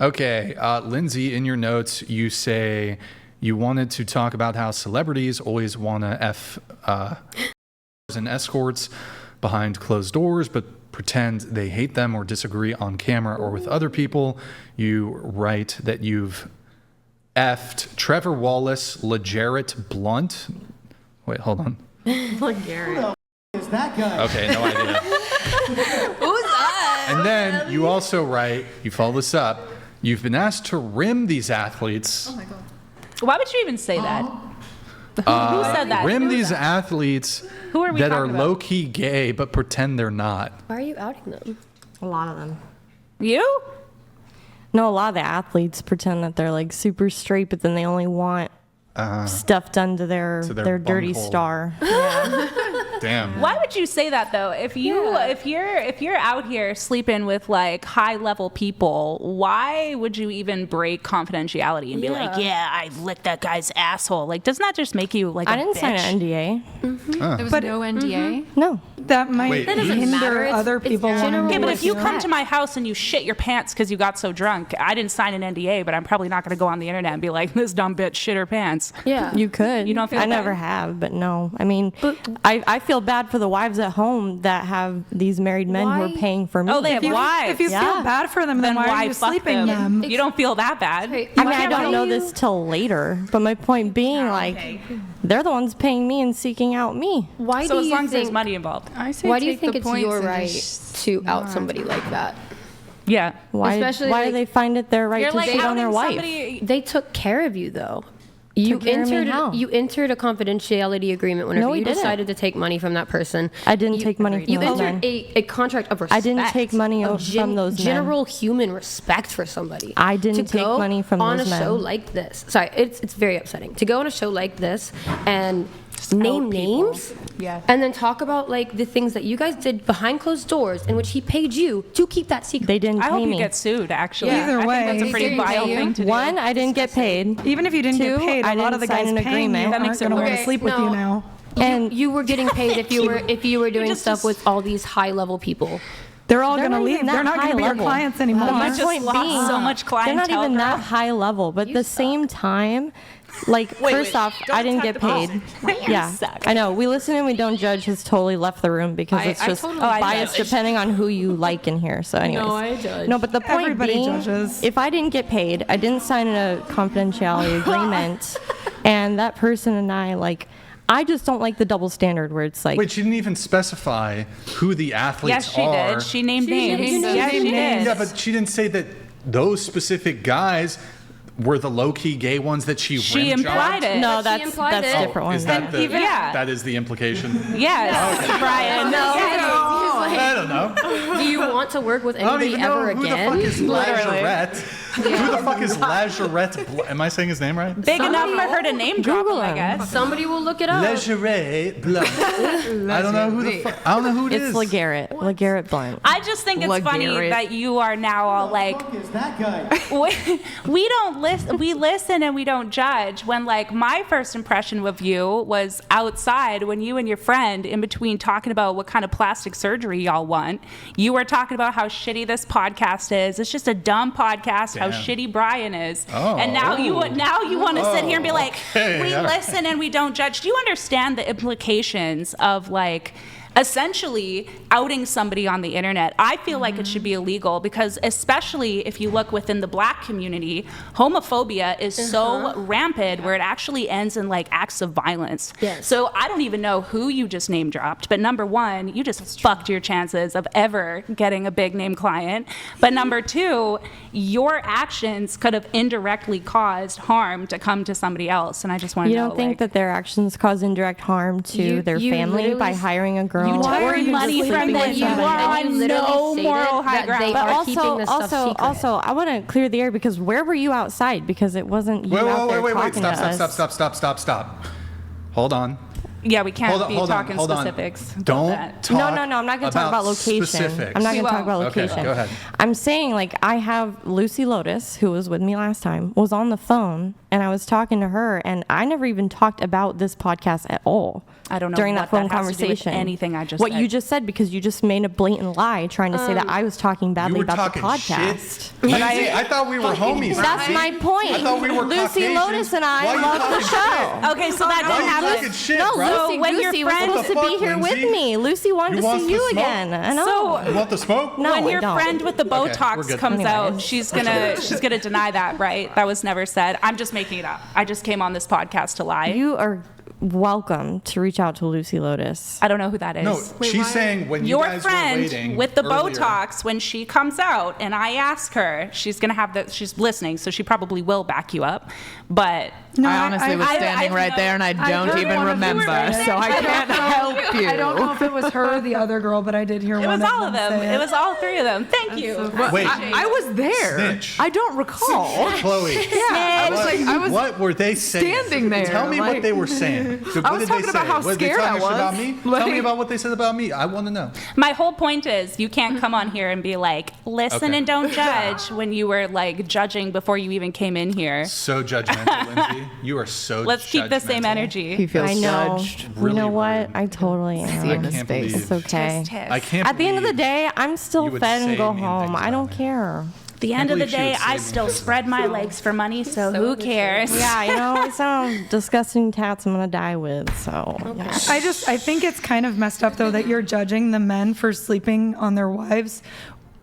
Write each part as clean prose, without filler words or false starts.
Okay, Lindsay, in your notes, you say you wanted to talk about how celebrities always want to F and escorts behind closed doors, but pretend they hate them or disagree on camera or with other people. You write that you've F'd Trevor Wallace, LeGarrette Blunt. Wait, hold on. LeGarrette. Who is that guy? Okay, no idea. Who's that? And then you also write, you follow this up, you've been asked to rim these athletes. Oh my God. Why would you even say that? Who said that? Rim these athletes Who are we that are talking about? low-key gay but pretend they're not. Why are you outing them? A lot of them. You? No, a lot of the athletes pretend that they're like super straight, but then they only want stuff done to their dirty bunghole. star. Yeah. Damn. Why would you say that though? If you're out here sleeping with like high level people, why would you even break confidentiality and be like, yeah, I licked that guy's asshole? Like, doesn't that just make you like I a didn't bitch? sign an NDA. There was no NDA. No. That might Wait, That doesn't hinder matter. other It's people. general Okay, but if you Respect. come to my house and you shit your pants because you got so drunk, I didn't sign an NDA, but I'm probably not going to go on the internet and be like, this dumb bitch shit her pants. Yeah. You could. You don't feel I bad? never have, but no. I mean, I feel bad for the wives at home that have these married men who Why? are paying for me. Oh, they have wives. If you Yeah. feel bad for them, then why are you fuck sleeping them? You don't feel that bad. Okay, I mean, why I don't know you- this till later, but my point being, like, they're the ones paying me and seeking out me. Why So do as you long as there's think? money involved. I say Why do you take think the it's points your and right just to out not. somebody like that? Yeah. Why? Especially, Why do like, they find it their right You're to like cheat on their outing wife? somebody. They took care of you though. You care of me entered how? you entered a confidentiality agreement whenever No, we you didn't. decided to take money from that person. I didn't You- take money from You those entered men. a contract of respect. I didn't take money of from those men. general human respect for somebody. I didn't To take go money from on those a men. show like this. Sorry, it's very upsetting to go on a show like this and name out people. names. Yeah. And then talk about like the things that you guys did behind closed doors in which he paid you to keep that secret. They didn't I pay hope me. you get sued, actually. Yeah. Either I way. think that's a pretty They didn't vile pay you? thing to do. One, I didn't get paid. Even if you didn't Two, get paid, I a lot didn't of the sign guys an paying you agreement. That aren't makes it going to want worse. to sleep with you now. And you were getting paid if you were doing just- stuff with all these high level people. They're all They're going to not leave. even They're that not going high to be your level. clients anymore. my My just point lost being, so much they're not clientele, even girl. that high level. But at the same time, like, first off, I didn't get paid. Yeah, suck. I know. We listen and we don't judge has totally left the room because it's I just totally biased judge. depending on who you like in here. So, anyways. No, I judge. No, but the point Everybody being, judges. if I didn't get paid, I didn't sign a confidentiality agreement, and that person and I, like, I just don't like the double standard where it's like, Wait, she didn't even specify who the athletes Yes, she are. did. She named names. named Yeah, she names. did. Yeah, but she didn't say that those specific guys were the low-key gay ones that she She rim implied jobbed? it. no, She that's implied a it. different one. Is that the even- Yeah. that is the implication? Yes, Brian. I don't know. Do you want to work with I don't anybody even know ever who again? the fuck is Literally. Lazarette. Who the fuck is Lazarette? Am I saying his name right? Big enough for her to name drop him, Google I him. guess. Somebody will look it up. Lazarette Blunt. I don't know who the fuck. I don't know who it It's is. LeGarrette Blunt. I just think it's funny LeGarrette. that you are now all like, Who is that guy? we don't listen, we listen and we don't judge. When like my first impression of you was outside when you and your friend, in between talking about what kind of plastic surgery y'all want, you were talking about how shitty this podcast is. It's just a dumb podcast. How Damn. shitty Brian is. Oh. And now you want to sit here and be like, okay. we listen and we don't judge. Do you understand the implications of like essentially outing somebody on the internet? I feel like it should be illegal because especially if you look within the black community, homophobia is so rampant where it actually ends in like acts of violence. Yes. So I don't even know who you just name dropped, but number one, you just fucked your chances of ever getting a big name client. But number two, your actions could have indirectly caused harm to come to somebody else. And I just want to You know, don't think like, that their actions cause indirect harm to You- their you family literally by s- hiring a girl? you or took even money just from sleeping them. with You somebody? are And you on literally no stated moral high that ground. they But are keeping this stuff secret. also, I want to clear the air because where were you outside? Because it wasn't you out there Wait. talking to us. Stop. Hold on. Yeah, we can't be hold talking on. specifics. about Don't that. talk. No, I'm not going to talk about location. Specifics. I'm not We going to talk won't. about Okay, location. go ahead. I'm saying, like, I have Lucy Lotus, who was with me last time, was on the phone, and I was talking to her, and I never even talked about this podcast at all. I don't know during what that phone that has to do with conversation. anything I just what said. you just said, because you just made a blatant lie trying to say that I was talking You badly were about the talking podcast. shit. Lindsay, I thought we were homies. That's my point. I thought we were Lucy Caucasians. Lotus and Why I are you love the talking show. shit? Okay, so that Why didn't are you happen. talking shit, No, bro? Lucy, when your Lucy was friend- supposed to What the be fuck, here with Lindsay? me. Lucy wanted You to want see the you smoke? again. I know. So- You want the smoke? No, when I your don't. friend with the we're Botox good. comes out, Anyways. she's gonna deny that, right? That was never said. I'm just making it up. I just came on this podcast to lie. You are welcome to reach out to Lucy Lotus. I don't know who that is. No, she's saying when you Your guys were friend waiting with the earlier, Botox, when she comes out and I ask her, she's listening, so she probably will back you up. But No, I honestly was standing I right know. there, and I don't heard even one of you remember, say so I it. can't help you. I don't know if it was her or the other girl, but I did hear it one was of all of them them. say It was all three of them. Thank you. Wait, I was there. Snitch. I don't recall. Chloe. Yeah, I was What were they saying? standing there, Tell me like- what they were saying. So I what was did talking they about say? how What, they scared talking I shit about was. me? Like- Tell me about what they said about me. I want to know. My whole point is you can't come on here and be like, listen Okay. and don't judge when you were like judging before you even came in here. So judgmental, Lindsay. You are so Let's keep the same judgmental. energy. He feels I know. judged. You Really know what? rude. I totally See am. in I his can't face. believe- It's okay. Tisk, tisk. I can't At the end of the believe day, I'm still you would fed and say go mean home. things I about don't me. care. At the end of the believe she would day, say I mean still things spread my legs for money, so who cares? Yeah, you know, I sound disgusting tats I'm gonna die with. So yeah. I think it's kind of messed up though that you're judging the men for sleeping on their wives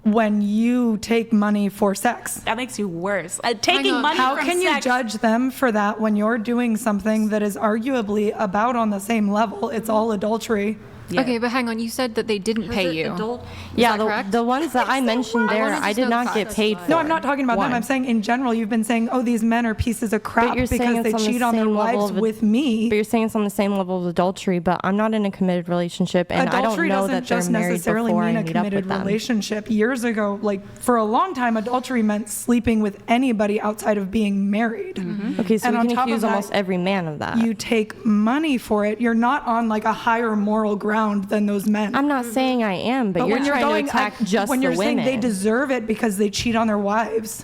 when you take money for sex. That makes you worse. Taking money How from can you sex, judge them for that when you're doing something that is arguably about on the same level? It's all adultery. Yeah. Okay, but hang on. You said that they didn't pay you. Yeah, that correct? the ones that I mentioned there, wanted to I did know not the get process paid was. for. No, I'm not talking about them. One. I'm saying in general, you've been saying, oh, these men are pieces of crap you're saying because they it's on the cheat on their same level wives of with me. But you're saying it's on the same level of adultery, but I'm not in a committed relationship, and Adultery I don't know doesn't that they're just married necessarily before mean I a meet up with committed them. relationship. Years ago, like for a long time, adultery meant sleeping with anybody outside of being married. Okay, so And we on can top of accuse that, almost every man of that. You take money for it. You're not on like a higher moral ground than those men. I'm not saying I am, but, you're when trying going, to attack just when the you're women. saying they deserve it because they cheat on their wives,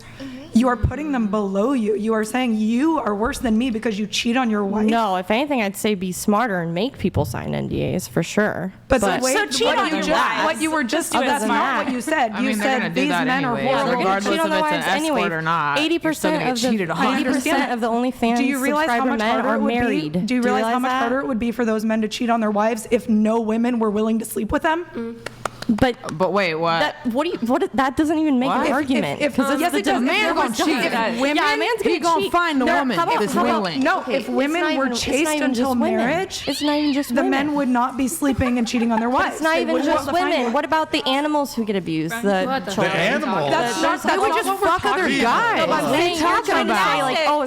you are putting them below you. You are saying you are worse than me because you cheat on your wife. No, if anything, I'd say be smarter and make people sign NDAs for sure. But the way So cheat what on you your just, wives. what you were just Other that's than not that. what you said. I You mean, they're gonna said do these that men are anyway. horrible. They're gonna Regardless cheat on if their it's wives an anyway. escort or not, 80% you're still gonna of get the cheated on. 80% of the OnlyFans Do you realize how subscriber much men harder are it would married. be? Do you realize how much that? harder it would be for those men to cheat on their wives if no women were willing to sleep with them? But wait, what? that doesn't even make If- an argument. if- 'cause yes, it's it does. the If man there gonna was- cheat. if women, Yeah, a man's he gonna cheat. find the There- woman how about- that's how about- willing. No, Okay, if it's women not were even- it's chaste not even until just women. marriage, It's not even just the women. men would not be sleeping and cheating on their wives. It's not They even wouldn't just be able to find women. it. What about the animals who get abused? The What children. The animals. They would just fuck other guys. I'm What are saying you you're talking trying to say about? like, oh,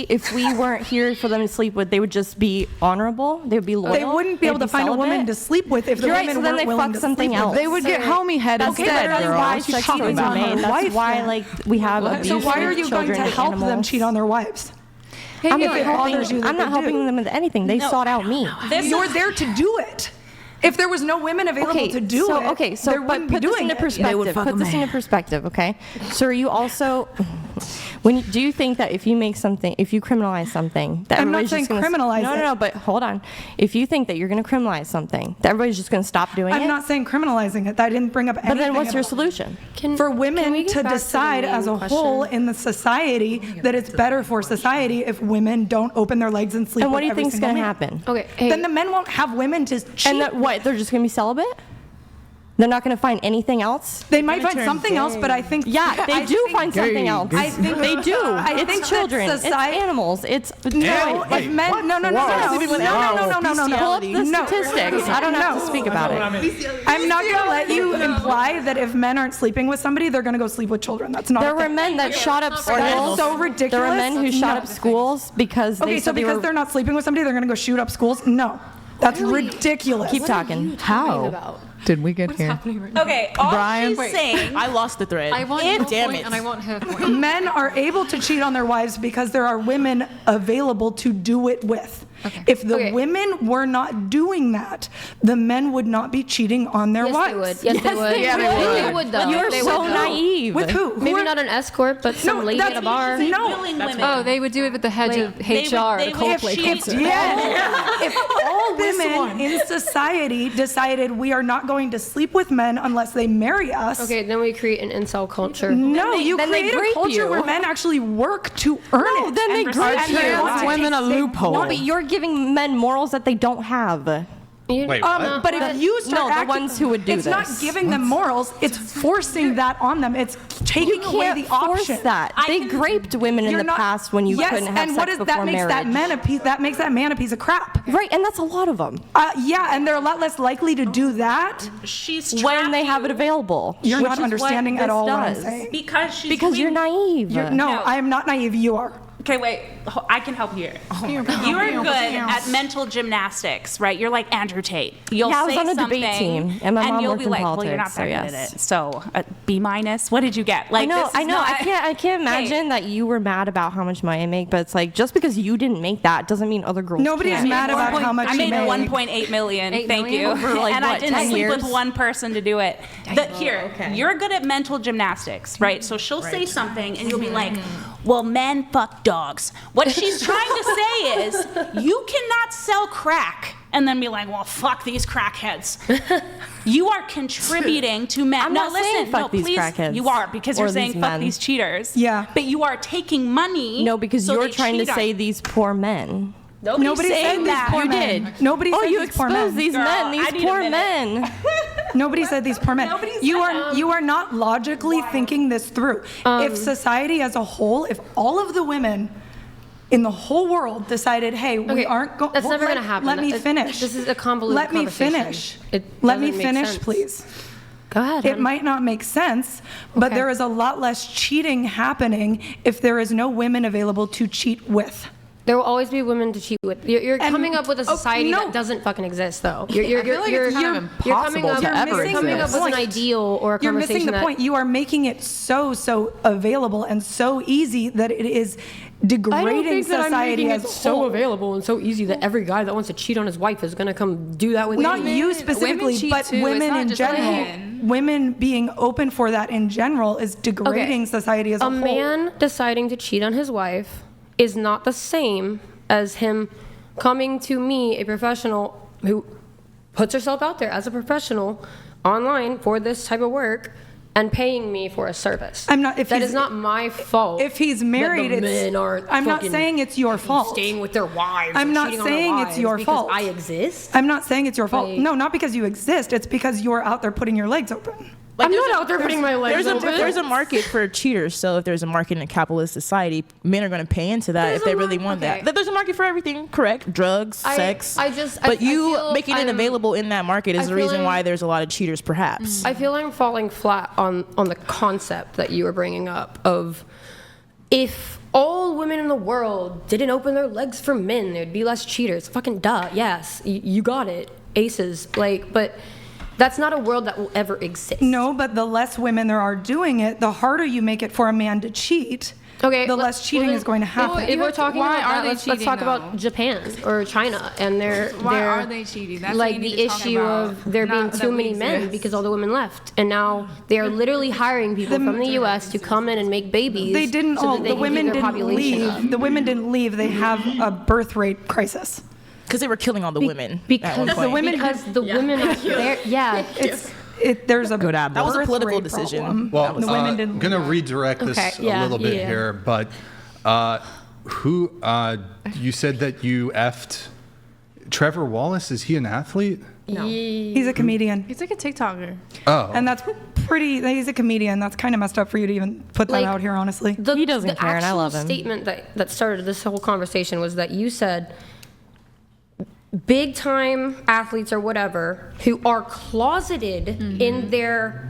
if we weren't here for them to sleep with, they would just be honorable. They would be loyal. They wouldn't be able to find a woman to sleep with if the You're right, women so then weren't they willing fuck to something sleep with else. them. They would get homie head That's instead, literally girl. why What you sex talking toys are about? made. That's Wife, why then. like we have abuse. So why are you going children to and help them animals. cheat on their wives? I'm if not it bothers you helping. that I'm not they helping do? them with anything. They sought out me. You're there to do it. If there was no women available to do it, so there but wouldn't be put this doing into it. perspective. Put this into perspective, okay? So are you also, do you think that if you make something, if you criminalize something, that I'm not everybody's just saying gonna, criminalize No, it. but hold on. If you think that you're going to criminalize something, that everybody's just going to stop doing it. I'm not saying criminalizing it. I didn't bring up anything. But then what's your about it. solution? For can women we get to back the decide main as a question? whole in the society that it's better for society if women don't open their legs and sleep And what with do you every think's single going to man. happen? Okay, hey, Then the men won't have women to cheat. And that what? They're just going to be celibate? They're not going to find anything else? They might find something else, but I think Yeah, they I do think- find something else. I think they do. I It's think that children. society- It's animals. It's No, Wait, if men, what? no, Pull up the statistics. I don't have to speak about it. I'm not going to let you imply that if men aren't sleeping with somebody, they're going to go sleep with children. That's not. There a were thing. men that shot up That is schools. so ridiculous. There were men who shot No. up schools because Okay, they so said they because were. they're not sleeping with somebody, they're going to go shoot up schools? No, that's ridiculous. Keep talking. How? did we get here? Okay, all Brian, she's wait. saying. I lost the thread. I want Damn your it. point and I want her point. Men are able to cheat on their wives because there are women available to do it with. Okay. If the Okay. women were not doing that, the men would not be cheating on their Yes, wives. they would. Yes, they would. Yeah, they They would. would, though. You're They so would, though. naive. With who? Who Maybe are- not an escort, but some lady that's- at a bar. No. Willing women. Oh, they would do it with the hedge of HR, they the would- Coldplay if she- concert. Yeah. If all women in society decided we are not going to sleep with men unless they marry us, Okay, then we create an incel culture. no, you then they create a grape culture you. where men actually work to earn it. then they And grape respect you. their Trans wives. women a loophole. No, but you're giving men morals that they don't have. You- Wait, what? But if you start No, the acting, ones who would do it's not this. giving them morals. It's forcing that on them. It's taking You away can't the force option. that. I They can- graped women in You're the not- past when you yes, couldn't have and sex what is before that makes marriage. that man a piece? That makes that man a piece of crap. Right, and that's a lot of them Yeah, and they're a lot less likely to do that. She's when they trapped have it available. You're which not is what understanding at this all what I'm does. saying. because You're naive. No, I am not naive. You are. Okay, wait. I can help you. You are good at mental gymnastics, right? You're like Andrew Tate. You'll Yeah, I was say on a something, debate team, and my mom you'll worked be in like, "Well, you're not politics, that so good at yes. it." So, B minus. What did you get? Like, I know, this is I know. not- I can't imagine that you were mad about how much money I make, but it's like just because you didn't make that doesn't mean other girls Nobody's can't. mad about how much I you made make. 1.8 million. 8 Thank million? you. Over, like, and I what, didn't 10 sleep with years? one person to do it. You're good at mental gymnastics, right? So she'll say something, and you'll be like, "Well, men fuck dogs." What she's trying to say is, you cannot sell crack and then be like, "Well, fuck these crackheads." You are contributing to men. I'm now not listen, saying fuck no, these please, crackheads you are because or you're saying these fuck men. these cheaters. Yeah. But you are taking money. No, because so you're they trying to cheat on say you. these poor men. Nobody said said these that. poor You men. did. Nobody Oh, said you these poor exposed men. these Girl, men, I these need a poor minute. men. Nobody said these poor men. Nobody You said are you are not logically thinking this through. If society as a whole, if all of the women in the whole world decided, hey, we aren't going. That's never going to happen. Let me finish. This is a convoluted Let me conversation. finish. It Let me doesn't make finish, sense. please. Go ahead. It hon. might not make sense, but Okay. there is a lot less cheating happening if there is no women available to cheat with. There will always be women to cheat with. You're And- coming up with a society no. that doesn't fucking exist, though. You're, I feel like it's kind of you're coming impossible up, to ever you're coming up exist. with an ideal or a You're conversation missing the that point. You are making it so available and so easy that it is I degrading don't think that I'm society making as it a so whole. available and so easy that every guy that wants to cheat on his wife is going to come do that with Not me. you Women specifically, cheat but too. It's women not in just general. men. Women being open for that in general is degrading society as a A whole. man deciding to cheat on his wife is not the same as him coming to me, a professional who puts herself out there as a professional online for this type of work and paying me for a service. I'm not- if that he's- is not my fault. If he's married, that the it's. men are I'm not fucking saying it's your fault. staying with their wives. I'm or not cheating on their saying it's wives your because fault. I exist. I'm not saying it's your fault. Like- No, not because you exist. It's because you're out there putting your legs open. I'm not out there putting my legs There's a market for cheaters. So if there's a market in a capitalist society, men are going to pay into that There's if they a really mar- want okay. that. There's a market for everything, correct? Drugs, sex. I But you feel making it I'm- available in that market is I the feel reason I'm- why there's a lot of cheaters, perhaps. I feel I'm falling flat on the concept that you were bringing up of if all women in the world didn't open their legs for men, there'd be less cheaters. Fucking duh, yes, you got it, aces. Like, but that's not a world that will ever exist. No, but the less women there are doing it, the harder you make it for a man to cheat. Okay, the less cheating is going to happen. If we're talking Why about are that, they let's cheating, talk though? about Japan or China and their Why are they cheating? That's what like you need the to talk issue about, of there being not too that we many men exist. because all the women left, and now they are literally hiring people from the U.S. to come in and make babies. They didn't so all. that they The can women keep their didn't population up. leave. The women didn't leave. They have a birth rate crisis. Because they were killing all the women. at one Because point. the women are there. Yeah, There's a That was a birth political rate decision. problem. Well, the women didn't. I'm going to redirect this Okay, a yeah, little bit yeah. here, but who you said that you effed Trevor Wallace? Is he an athlete? He's a comedian, He's like a TikToker. Oh, and that's pretty. He's a comedian. That's kind of messed up for you to even put that Like, out here, honestly. The, He doesn't the care, and I actual love him. statement that started this whole conversation was that you said big time athletes or whatever who are closeted in their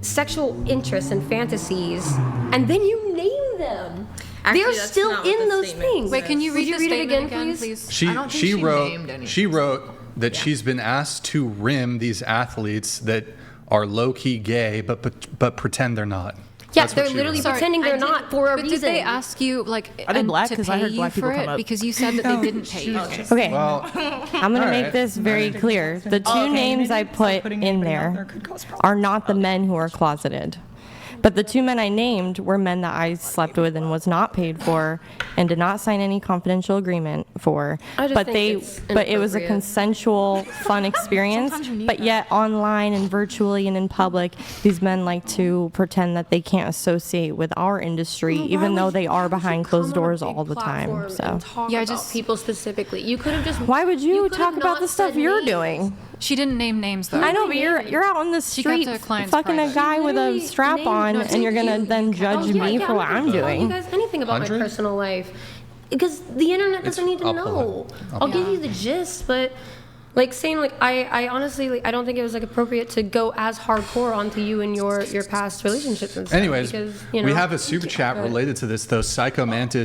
sexual interests and fantasies, and then you name them. Actually, They're that's still not what in the those statement things. Wait, can you read Would the you read it statement again, please? she I don't think she she wrote named any. she wrote that she's been asked to rim these athletes that are low-key gay, but pretend they're not. Yeah, That's what they're she literally wrote. pretending they're not for a but reason. did they ask you like Are they black? to 'Cause I pay heard you black people for come it? up. Because you said that they didn't pay you. Okay, Well, I'm going to make right. this very clear. The two names I put in there are not the men who are closeted. But the two men I named were men that I slept with and was not paid for and did not sign any confidential agreement for. I just But think it's it was a inappropriate. consensual, fun experience. But yet online and virtually and in public, these men like to pretend that they can't associate with our industry, even though they are behind closed doors all the time. So Yeah, just- just people specifically. You could have just. why would you could have talk about not the stuff said you're names. doing? She didn't name names though. I know, but you're out on the She kept street her clients fucking a private. guy with a Literally strap named- on, no, and you're gonna then judge Oh, yeah, me yeah, for what I'm I'm not gonna tell you doing. guys anything about 100? my personal life because the internet doesn't need to I'll pull know. it. I'll give you the gist, but like saying like I honestly like, I don't think it was like appropriate to go as hardcore onto you and your past relationships and stuff. Anyways, because, you know, we have a super chat but- related to this, though. Psycho Mantis